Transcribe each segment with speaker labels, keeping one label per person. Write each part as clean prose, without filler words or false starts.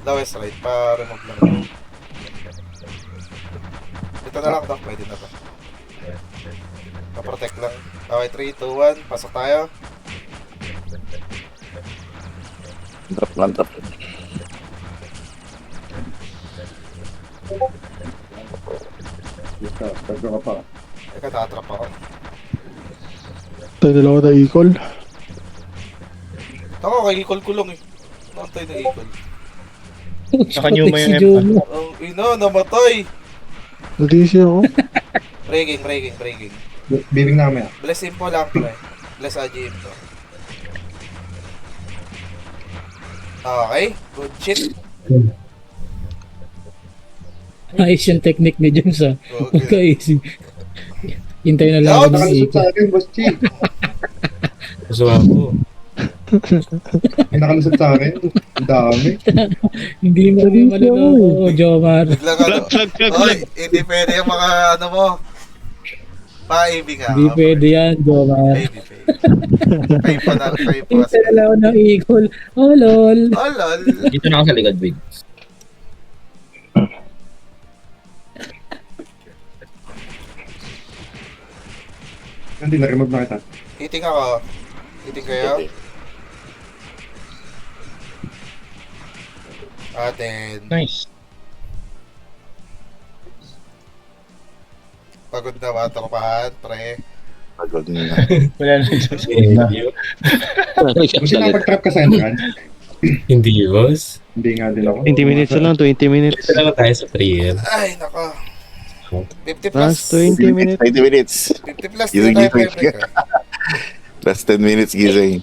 Speaker 1: Lowest right, pa-remove lang. Ito na lang, Doc. Pwede na to. Pa-protect lang. Okay, 3, 2, 1. Pasok tayo.
Speaker 2: Drop lang, drop.
Speaker 1: Teka, nakatrap ako.
Speaker 3: Tayo nila ako na equal.
Speaker 1: Ako, kay Equal kulong eh. Nakantay na Equal.
Speaker 4: Nakanyuma yung
Speaker 5: Si
Speaker 4: M1.
Speaker 5: Jomo.
Speaker 1: Ang ina, namatay!
Speaker 3: Nag-DC ako.
Speaker 1: Breaking.
Speaker 4: Bibing na kami.
Speaker 1: Bless info lang, pre. Bless AG info. Okay, good shit.
Speaker 5: Ayos yung technique ni James ah.
Speaker 1: Okay.
Speaker 5: Magka-easy. Hintay na lang ako ng ikot.
Speaker 4: akin, Boss Chi.
Speaker 6: Gusto ako.
Speaker 4: May nakalusot sa akin. Ang dami.
Speaker 5: Hindi mo rin maluloko, Jomar.
Speaker 1: Biglang ano. Oy, hindi pwede yung mga ano mo. Pa-AB ka.
Speaker 5: Hindi pwede yan, Jomar.
Speaker 1: Baby. Pay pa na, pay pa.
Speaker 5: Hintay na lang ako ng ikot. Oh, lol.
Speaker 1: Oh, lol.
Speaker 6: Dito na ako sa likod, Big.
Speaker 4: Hindi, na-remove na kita.
Speaker 1: Eating ako. Eating kayo. Atin.
Speaker 4: Nice.
Speaker 1: Pagod na ba tropahan, pre?
Speaker 2: Pagod na.
Speaker 4: Wala na. Kasi nakapag-trap ka sa entrance?
Speaker 6: Hindi, boss.
Speaker 4: Hindi nga din ako.
Speaker 3: 20 minutes na lang, 20 minutes.
Speaker 6: Ito lang tayo sa 3M.
Speaker 1: Ay, nako. 50 plus.
Speaker 3: Last 20 minutes.
Speaker 2: 20 minutes.
Speaker 1: 50 plus.
Speaker 2: Gising,
Speaker 1: Dito tayo,
Speaker 2: gising.
Speaker 1: pre.
Speaker 2: Last 10 minutes gising.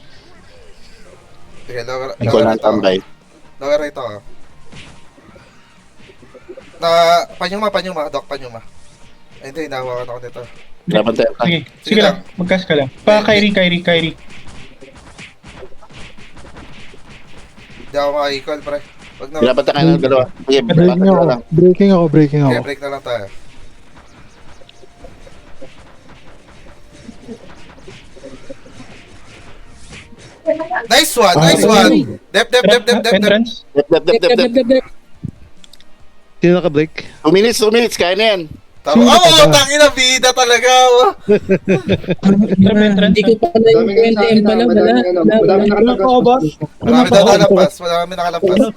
Speaker 1: Sige, lower
Speaker 2: Ikaw lang
Speaker 1: right ako.
Speaker 2: tambay.
Speaker 1: Lower right ako. Panyuma. Doc, panyuma. Ay, hindi, nahawakan ako nito.
Speaker 2: Laban tayo.
Speaker 4: Sige lang. Magkas ka lang. Kyrie.
Speaker 1: Hindi ako maka-equal, pre. Wag na.
Speaker 2: Laban tayo ng dalawa. Sige,
Speaker 3: Breaking
Speaker 2: laban
Speaker 3: ako.
Speaker 2: lang.
Speaker 3: Breaking ako.
Speaker 1: Okay, break na lang tayo. Nice one. Dep.
Speaker 4: Entrance?
Speaker 2: Dep.
Speaker 3: Sino naka-break?
Speaker 2: 2 minutes. Kaya na yan.
Speaker 1: Oo, tangina bida talaga.
Speaker 4: Trap entrance?
Speaker 5: Hindi ko pa na yung 20M pala. Wala.
Speaker 4: Madami nakatagas.
Speaker 1: Marami na nakalampas.